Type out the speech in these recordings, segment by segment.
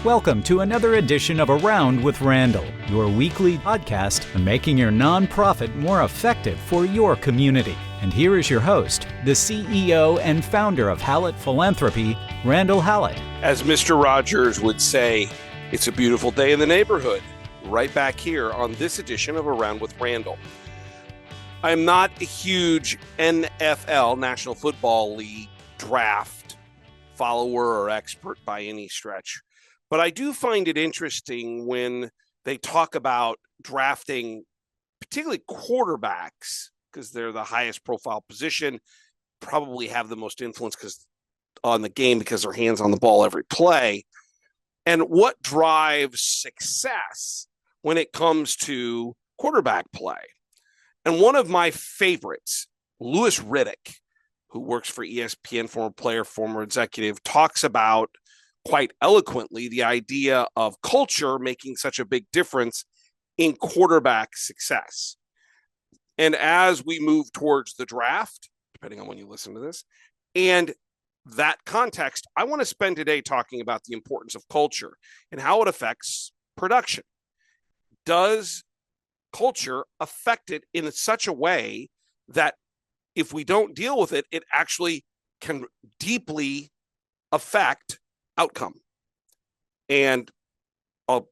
Welcome to another edition of Around with Randall, your weekly podcast on making your nonprofit more effective for your community. And here is your host, the CEO and founder of Hallett Philanthropy, Randall Hallett. As Mr. Rogers would say, it's a beautiful day in the neighborhood. Right back here on this edition of Around with Randall. I'm not a huge NFL, National Football League, draft follower or expert by any stretch. But I do find it interesting when they talk about drafting, particularly quarterbacks, because they're the highest profile position, probably have the most influence on the game because their hands on the ball every play. And what drives success when it comes to quarterback play? And one of my favorites, Louis Riddick, who works for ESPN, former player, former executive, talks about quite eloquently the idea of culture making such a big difference in quarterback success. And as we move towards the draft, depending on when you listen to this, and that context, I want to spend today talking about the importance of culture and how it affects production. Does culture affect it in such a way that if we don't deal with it, it actually can deeply affect outcome? And I'll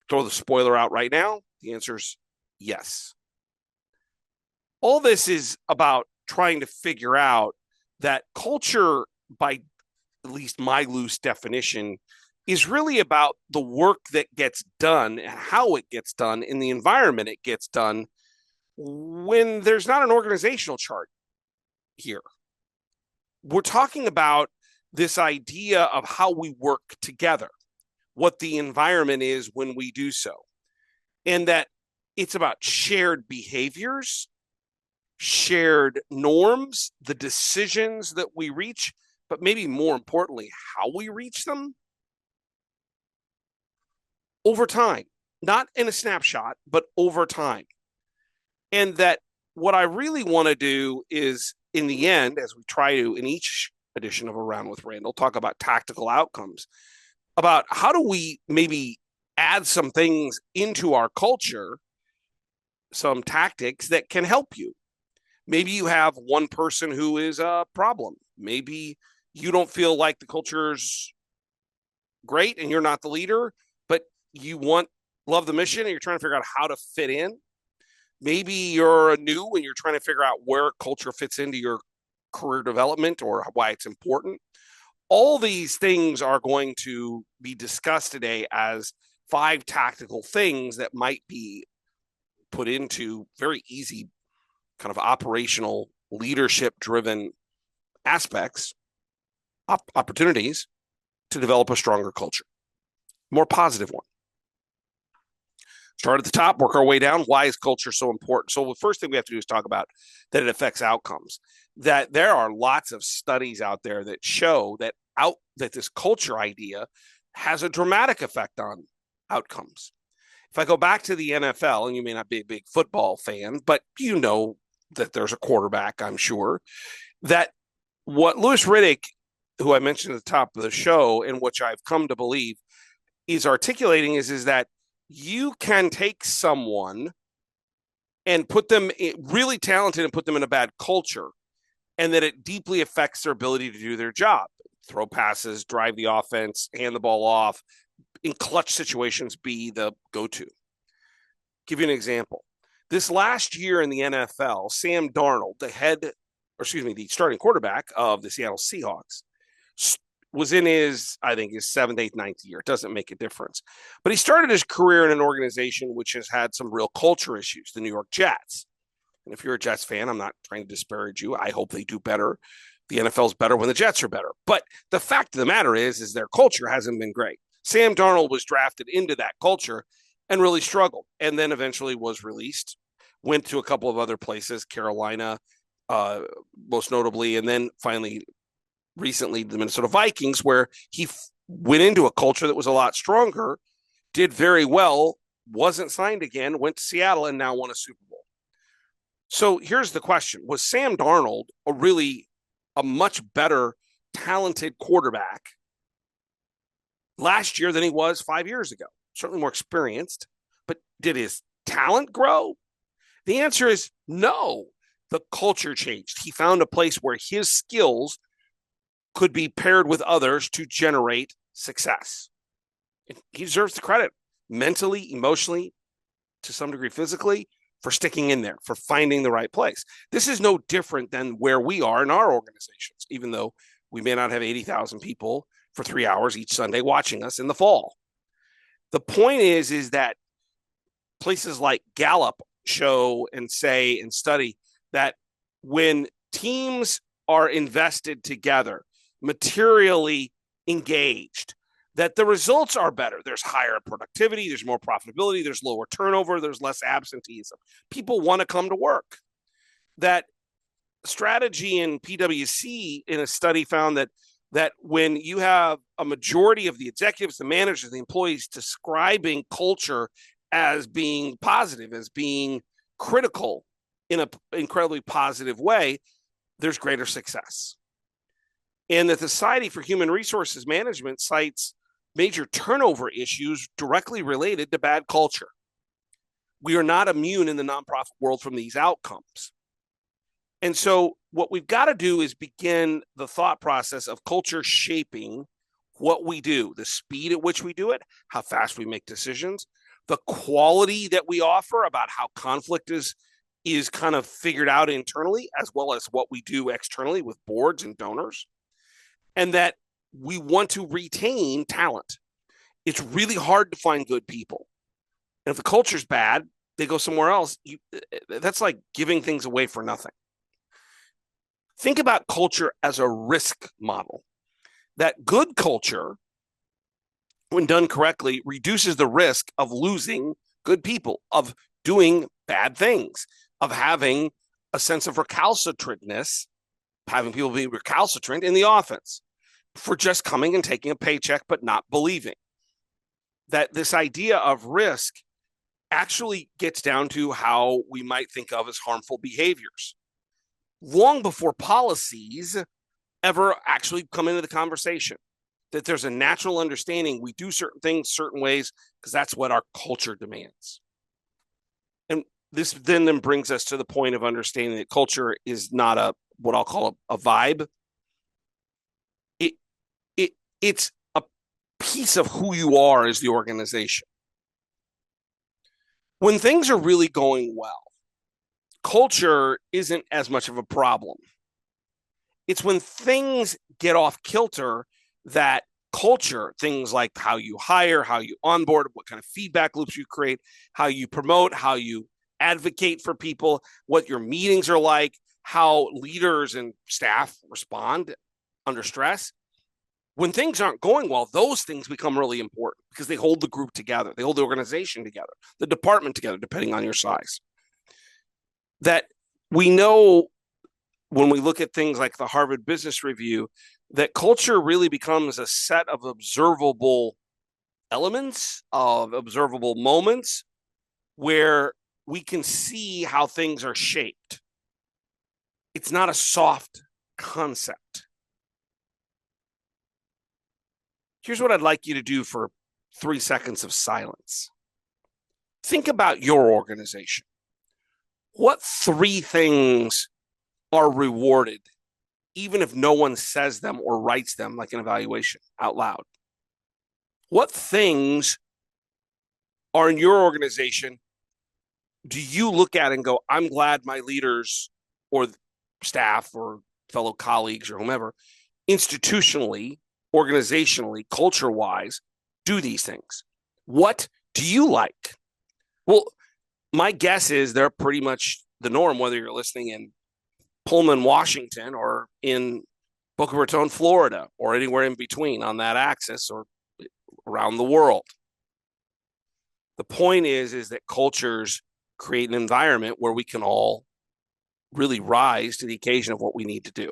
throw the spoiler out right now. The answer is yes. All this is about trying to figure out that culture, by at least my loose definition, is really about the work that gets done and how it gets done in the environment it gets done when there's not an organizational chart here. We're talking about this idea of how we work together, what the environment is when we do so, and that it's about shared behaviors, shared norms, the decisions that we reach, but maybe more importantly, how we reach them over time, not in a snapshot, but over time. And that what I really want to do is, in the end, as we try to, in each edition of Around with Randall, talk about tactical outcomes, about how do we maybe add some things into our culture, some tactics that can help you. Maybe you have one person who is a problem. Maybe you don't feel like the culture's great and you're not the leader, but you love the mission and you're trying to figure out how to fit in. Maybe you're new and you're trying to figure out where culture fits into your career development or why it's important. All these things are going to be discussed today as 5 tactical things that might be put into very easy kind of operational leadership-driven aspects, opportunities to develop a stronger culture, more positive one. Start at the top, work our way down. Why is culture so important? So the first thing we have to do is talk about that it affects outcomes. That there are lots of studies out there that show that this culture idea has a dramatic effect on outcomes. If I go back to the NFL, and you may not be a big football fan, but you know that there's a quarterback, I'm sure, that what Louis Riddick, who I mentioned at the top of the show, and which I've come to believe is articulating is that you can take someone and put them really talented and put them in a bad culture, and that it deeply affects their ability to do their job, throw passes, drive the offense, hand the ball off, in clutch situations, be the go-to. Give you an example. This last year in the NFL, Sam Darnold, the starting quarterback of the Seattle Seahawks, was in his 7th, 8th, 9th year. It doesn't make a difference. But he started his career in an organization which has had some real culture issues, the New York Jets. And if you're a Jets fan, I'm not trying to disparage you. I hope they do better. The NFL's better when the Jets are better. But the fact of the matter is their culture hasn't been great. Sam Darnold was drafted into that culture and really struggled, and then eventually was released, went to a couple of other places, Carolina, most notably, and then finally recently the Minnesota Vikings, where he went into a culture that was a lot stronger, did very well, wasn't signed again, went to Seattle, and now won a Super Bowl. So here's the question. Was Sam Darnold a much better talented quarterback last year than he was 5 years ago. Certainly more experienced, but did his talent grow? The answer is no. The culture changed. He found a place where his skills could be paired with others to generate success. He deserves the credit mentally, emotionally, to some degree physically, for sticking in there, for finding the right place. This is no different than where we are in our organizations, even though we may not have 80,000 people for 3 hours each Sunday watching us in the fall. The point is that places like Gallup show and say and study that when teams are invested together, materially engaged, that the results are better. There's higher productivity, there's more profitability, there's lower turnover, there's less absenteeism. People want to come to work. That strategy in PwC in a study found that when you have a majority of the executives, the managers, the employees describing culture as being positive, as being critical in an incredibly positive way, there's greater success. And the Society for Human Resources Management cites major turnover issues directly related to bad culture. We are not immune in the nonprofit world from these outcomes. And so what we've got to do is begin the thought process of culture shaping what we do, the speed at which we do it, how fast we make decisions, the quality that we offer about how conflict is kind of figured out internally, as well as what we do externally with boards and donors, and that we want to retain talent. It's really hard to find good people. And if the culture's bad, they go somewhere else. That's like giving things away for nothing. Think about culture as a risk model. That good culture, when done correctly, reduces the risk of losing good people, of doing bad things, of having a sense of recalcitrantness, having people be recalcitrant in the offense for just coming and taking a paycheck but not believing. That this idea of risk actually gets down to how we might think of as harmful behaviors. Long before policies ever actually come into the conversation, that there's a natural understanding we do certain things certain ways because that's what our culture demands. And this then brings us to the point of understanding that culture is not what I'll call a vibe. It's a piece of who you are as the organization. When things are really going well, culture isn't as much of a problem. It's when things get off kilter that culture, things like how you hire, how you onboard, what kind of feedback loops you create, how you promote, how you advocate for people, what your meetings are like, how leaders and staff respond under stress. When things aren't going well, those things become really important because they hold the group together. They hold the organization together, the department together, depending on your size. That we know when we look at things like the Harvard Business Review, that culture really becomes a set of observable elements, of observable moments where we can see how things are shaped. It's not a soft concept. Here's what I'd like you to do for 3 seconds of silence. Think about your organization. What 3 things are rewarded, even if no one says them or writes them like an evaluation out loud? What things are in your organization do you look at and go, I'm glad my leaders or staff or fellow colleagues or whomever, institutionally, organizationally, culture-wise, do these things? What do you like? Well, my guess is they're pretty much the norm, whether you're listening in Pullman, Washington, or in Boca Raton, Florida, or anywhere in between on that axis or around the world. The point is that cultures create an environment where we can all really rise to the occasion of what we need to do.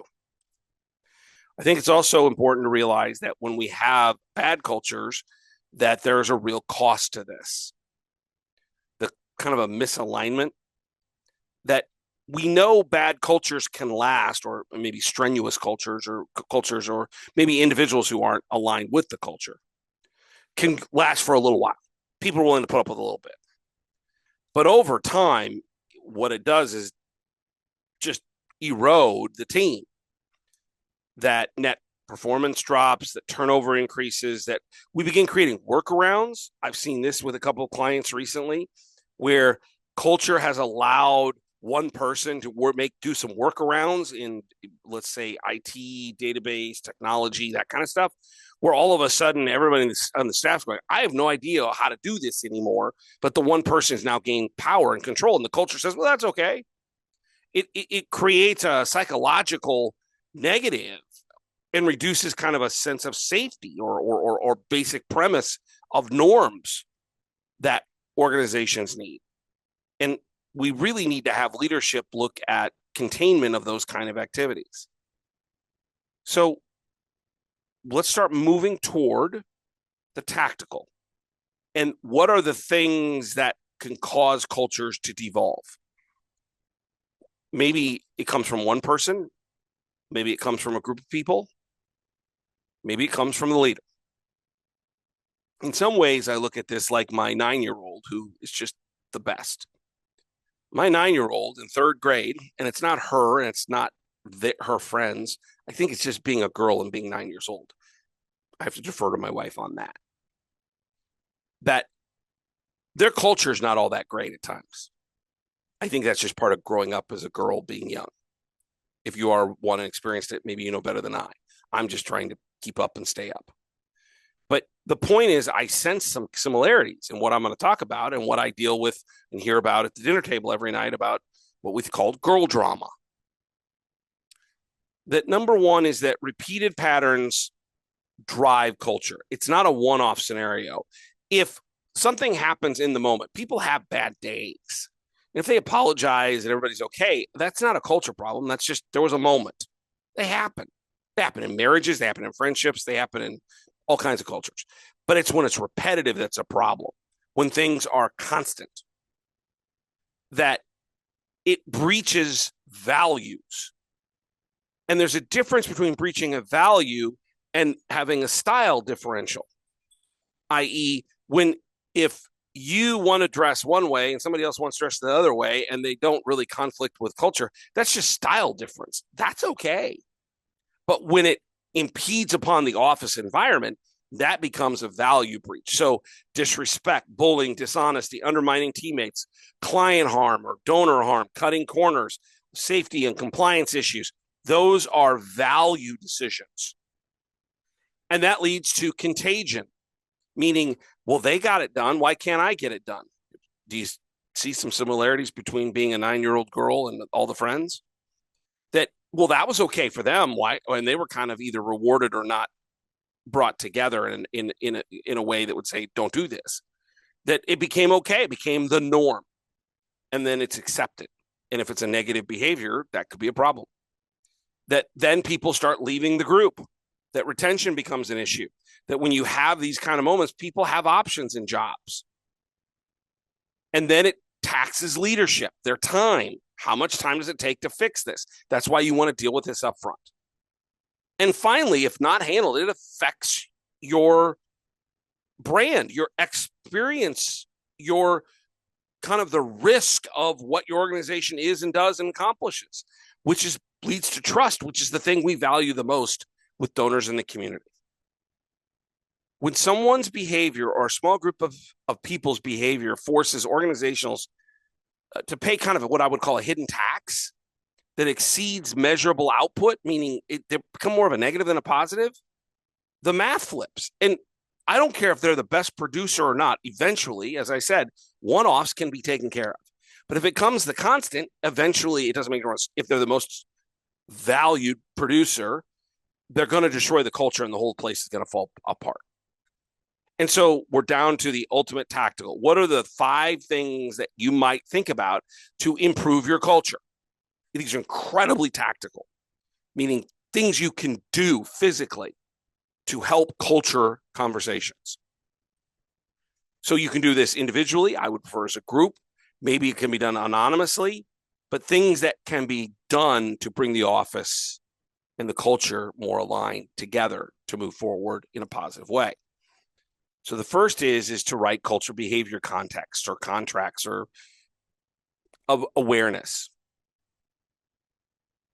I think it's also important to realize that when we have bad cultures, that there's a real cost to this. The kind of a misalignment that we know bad cultures can last, or maybe strenuous cultures or maybe individuals who aren't aligned with the culture. can last for a little while. People are willing to put up with a little bit. But over time, what it does is just erode the team. That net performance drops, that turnover increases, that we begin creating workarounds. I've seen this with a couple of clients recently where culture has allowed one person to do some workarounds in, let's say, IT, database, technology, that kind of stuff, where all of a sudden everybody on the staff's going, I have no idea how to do this anymore, but the one person is now gaining power and control, and the culture says, well, that's okay. It creates a psychological negative and reduces kind of a sense of safety or basic premise of norms that organizations need. And we really need to have leadership look at containment of those kind of activities. So let's start moving toward the tactical. And what are the things that can cause cultures to devolve? Maybe it comes from one person. Maybe it comes from a group of people. Maybe it comes from the leader. In some ways, I look at this like my 9-year-old, who is just the best. My 9-year-old in 3rd grade, and it's not her and it's not her friends. I think it's just being a girl and being 9 years old. I have to defer to my wife on that. That their culture is not all that great at times. I think that's just part of growing up as a girl, being young. If you are one and experienced it, maybe you know better than I. I'm just trying to keep up and stay up. But the point is, I sense some similarities in what I'm going to talk about and what I deal with and hear about at the dinner table every night about what we've called girl drama. That number one is that repeated patterns drive culture. It's not a one-off scenario. If something happens in the moment, people have bad days. And if they apologize and everybody's okay, that's not a culture problem. That's just, there was a moment. They happen. They happen in marriages, they happen in friendships, they happen in all kinds of cultures. But it's when it's repetitive that's a problem. When things are constant, that it breaches values. And there's a difference between breaching a value and having a style differential, i.e., if you want to dress one way and somebody else wants to dress the other way and they don't really conflict with culture, that's just style difference. That's okay. But when it impedes upon the office environment, that becomes a value breach. So disrespect, bullying, dishonesty, undermining teammates, client harm or donor harm, cutting corners, safety and compliance issues, those are value decisions. And that leads to contagion, meaning, well, they got it done. Why can't I get it done? Do you see some similarities between being a 9-year-old girl and all the friends? That, well, that was okay for them. Why? And they were kind of either rewarded or not brought together in a way that would say, don't do this. That it became okay. It became the norm. And then it's accepted. And if it's a negative behavior, that could be a problem. That then people start leaving the group. That retention becomes an issue. That when you have these kind of moments, people have options in jobs. And then it taxes leadership, their time. How much time does it take to fix this? That's why you want to deal with this up front. And finally, if not handled, it affects your brand, your experience, your kind of the risk of what your organization is and does and accomplishes, which leads to trust, which is the thing we value the most with donors in the community. When someone's behavior or a small group of people's behavior forces organizationals to pay kind of what I would call a hidden tax that exceeds measurable output, meaning they become more of a negative than a positive, the math flips. And I don't care if they're the best producer or not. Eventually, as I said, one-offs can be taken care of. But if it comes the constant, eventually it doesn't make a difference. If they're the most valued producer, they're going to destroy the culture and the whole place is going to fall apart. And so we're down to the ultimate tactical. What are the 5 things that you might think about to improve your culture? These are incredibly tactical, meaning things you can do physically to help culture conversations. So you can do this individually. I would prefer as a group. Maybe it can be done anonymously, but things that can be done to bring the office and the culture more aligned together to move forward in a positive way. So the first is to write culture behavior context or contracts or of awareness.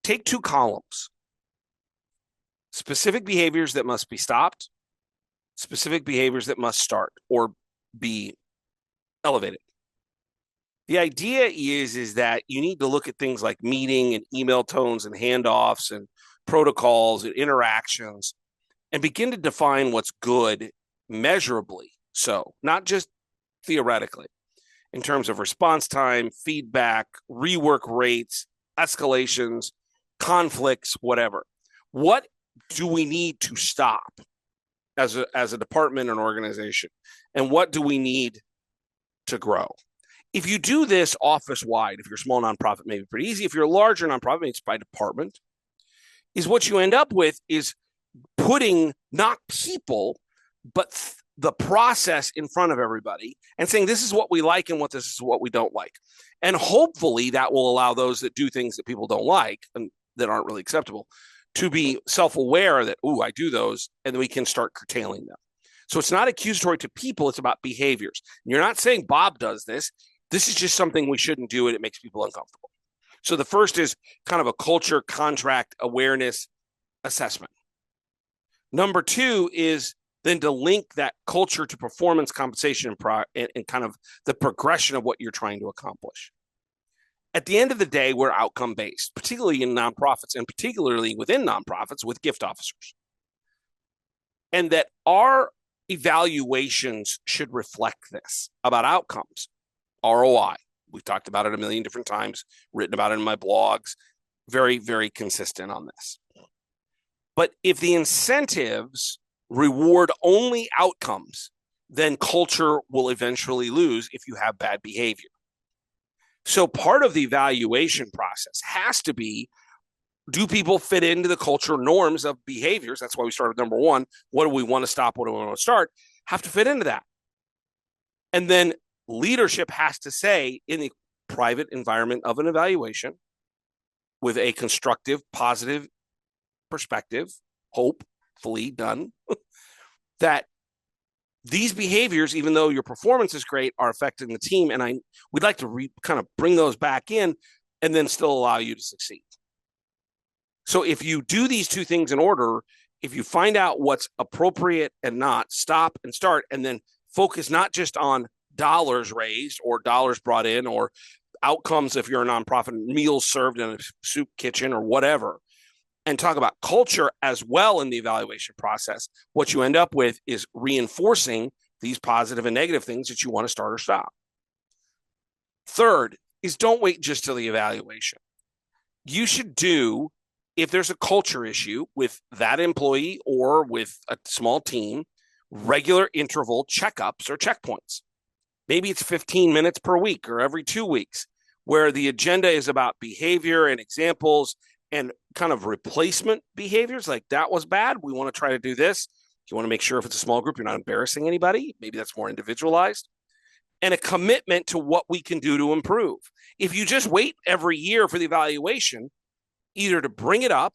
Take 2 columns. Specific behaviors that must be stopped, specific behaviors that must start or be elevated. The idea is that you need to look at things like meeting and email tones and handoffs and protocols and interactions and begin to define what's good measurably. So, not just theoretically, in terms of response time, feedback, rework rates, escalations, conflicts, whatever. What do we need to stop as a department and organization? And what do we need to grow? If you do this office-wide, if you're a small nonprofit, maybe pretty easy. If you're a larger nonprofit, maybe it's by department, is what you end up with is putting not people, but the process in front of everybody and saying, this is what we like and this is what we don't like. And hopefully that will allow those that do things that people don't like and that aren't really acceptable to be self-aware that, I do those, and then we can start curtailing them. So it's not accusatory to people, it's about behaviors. You're not saying Bob does this. This is just something we shouldn't do, and it makes people uncomfortable. So the first is kind of a culture contract awareness assessment. Number 2 is then to link that culture to performance compensation and kind of the progression of what you're trying to accomplish. At the end of the day, we're outcome-based, particularly in nonprofits and particularly within nonprofits with gift officers. And that our evaluations should reflect this about outcomes. ROI. We've talked about it a million different times, written about it in my blogs, very, very consistent on this. But if the incentives reward only outcomes, then culture will eventually lose if you have bad behavior. So part of the evaluation process has to be, do people fit into the cultural norms of behaviors? That's why we started with number 1. What do we want to stop? What do we want to start? Have to fit into that. And then leadership has to say, in the private environment of an evaluation, with a constructive, positive perspective, hopefully done, that these behaviors, even though your performance is great, are affecting the team. And we'd like to kind of bring those back in and then still allow you to succeed. So if you do these 2 things in order, if you find out what's appropriate and not, stop and start, and then focus not just on dollars raised or dollars brought in or outcomes if you're a nonprofit, meals served in a soup kitchen or whatever, and talk about culture as well in the evaluation process, what you end up with is reinforcing these positive and negative things that you want to start or stop. Third is don't wait just till the evaluation. You should do, if there's a culture issue with that employee or with a small team, regular interval checkups or checkpoints. Maybe it's 15 minutes per week or every 2 weeks, where the agenda is about behavior and examples and kind of replacement behaviors. Like, that was bad, we want to try to do this. You want to make sure if it's a small group, you're not embarrassing anybody. Maybe that's more individualized. And a commitment to what we can do to improve. If you just wait every year for the evaluation, either to bring it up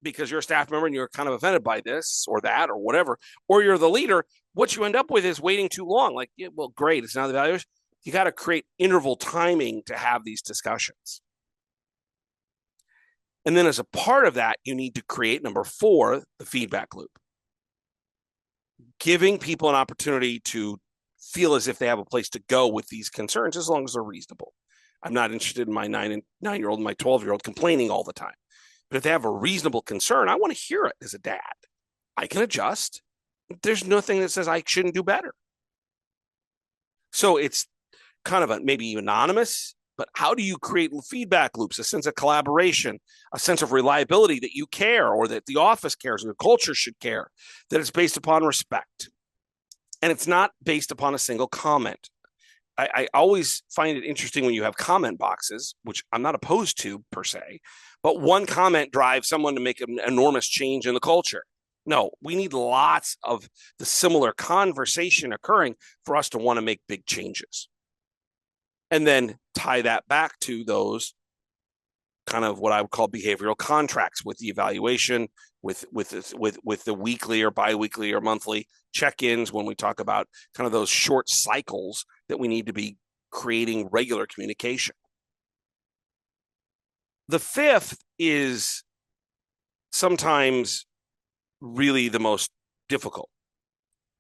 because you're a staff member and you're kind of offended by this or that or whatever, or you're the leader, what you end up with is waiting too long. Like, yeah, well, great, it's not the evaluation. You got to create interval timing to have these discussions. And then as a part of that, you need to create, number 4, the feedback loop. Giving people an opportunity to feel as if they have a place to go with these concerns, as long as they're reasonable. I'm not interested in my 9-year-old and my 12-year-old complaining all the time. But if they have a reasonable concern, I want to hear it as a dad. I can adjust. There's nothing that says I shouldn't do better. So it's kind of maybe anonymous, but how do you create feedback loops, a sense of collaboration, a sense of reliability that you care, or that the office cares, or the culture should care, that it's based upon respect. And it's not based upon a single comment. I always find it interesting when you have comment boxes, which I'm not opposed to per se, but one comment drives someone to make an enormous change in the culture. No, we need lots of the similar conversation occurring for us to want to make big changes. And then tie that back to those kind of what I would call behavioral contracts with the evaluation, with the weekly or biweekly or monthly check-ins when we talk about kind of those short cycles that we need to be creating regular communication. The fifth is sometimes really the most difficult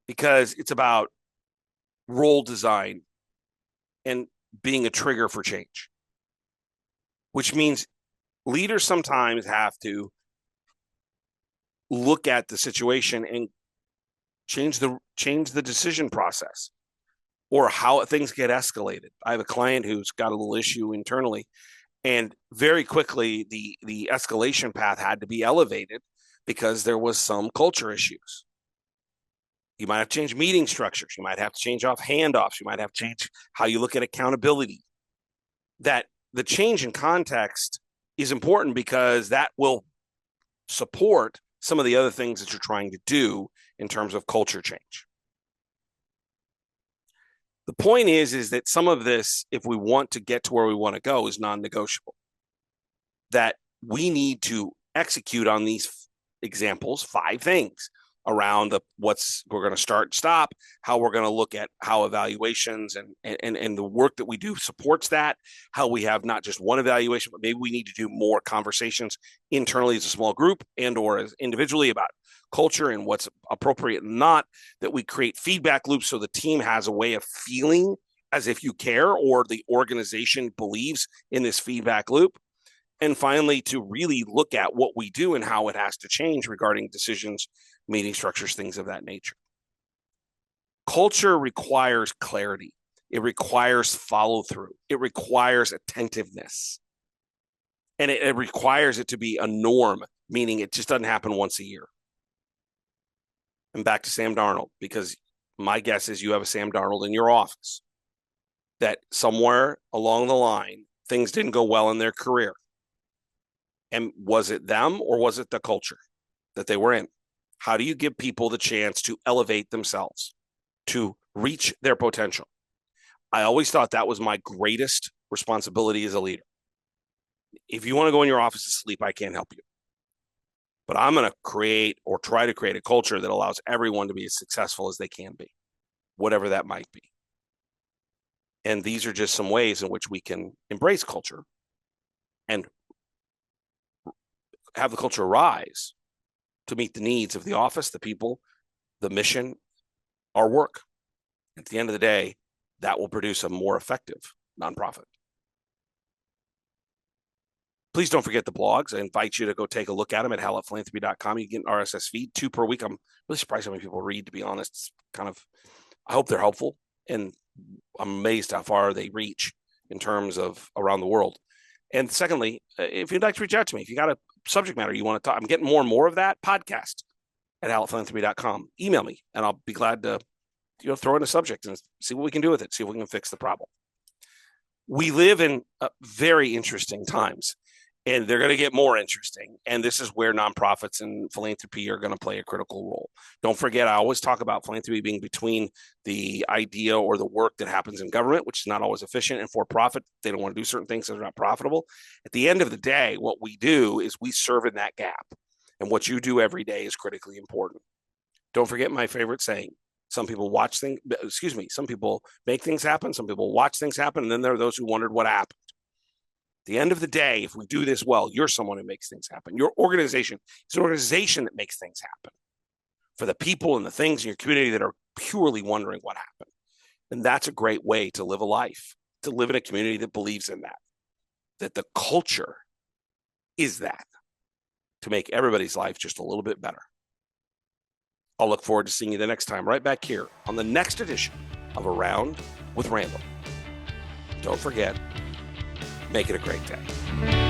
because it's about role design and being a trigger for change, which means leaders sometimes have to look at the situation and change the decision process or how things get escalated. I have a client who's got a little issue internally, and very quickly the escalation path had to be elevated because there was some culture issues. You might have to change meeting structures. You might have to change off handoffs. You might have to change how you look at accountability. That the change in context is important because that will support some of the other things that you're trying to do in terms of culture change. The point is that some of this, if we want to get to where we want to go, is non-negotiable. That we need to execute on these examples, 5 things around what's we're going to start, stop, how we're going to look at how evaluations and the work that we do supports that, how we have not just one evaluation, but maybe we need to do more conversations internally as a small group and or as individually about culture and what's appropriate and not, that we create feedback loops so the team has a way of feeling as if you care or the organization believes in this feedback loop. And finally, to really look at what we do and how it has to change regarding decisions, meeting structures, things of that nature. Culture requires clarity. It requires follow through. It requires attentiveness. And it requires it to be a norm, meaning it just doesn't happen once a year. And back to Sam Darnold, because my guess is you have a Sam Darnold in your office that somewhere along the line, things didn't go well in their career. And was it them or was it the culture that they were in? How do you give people the chance to elevate themselves, to reach their potential? I always thought that was my greatest responsibility as a leader. If you want to go in your office to sleep, I can't help you. But I'm going to create or try to create a culture that allows everyone to be as successful as they can be, whatever that might be. And these are just some ways in which we can embrace culture and have the culture rise to meet the needs of the office, the people, the mission, our work. At the end of the day, that will produce a more effective nonprofit. Please don't forget the blogs. I invite you to go take a look at them at hallettphilanthropy.com. You get an RSS feed 2 per week. I'm really surprised how many people read, to be honest. It's kind of, I hope they're helpful, and I'm amazed how far they reach in terms of around the world. And secondly, if you'd like to reach out to me, if you got a subject matter you want to talk, I'm getting more and more of that, podcast at hallettphilanthropy.com. Email me, and I'll be glad to throw in a subject and see what we can do with it, see if we can fix the problem. We live in very interesting times, and they're going to get more interesting. And this is where nonprofits and philanthropy are going to play a critical role. Don't forget, I always talk about philanthropy being between the idea or the work that happens in government, which is not always efficient, and for profit. They don't want to do certain things that are not profitable. At the end of the day, what we do is we serve in that gap. And what you do every day is critically important. Don't forget my favorite saying. Some people some people make things happen. Some people watch things happen. And then there are those who wondered what happened. At the end of the day, if we do this well, you're someone who makes things happen. Your organization is an organization that makes things happen for the people and the things in your community that are purely wondering what happened. And that's a great way to live a life, to live in a community that believes in that the culture is that, to make everybody's life just a little bit better. I'll look forward to seeing you the next time right back here on the next edition of Around with Randall. Don't forget, make it a great day.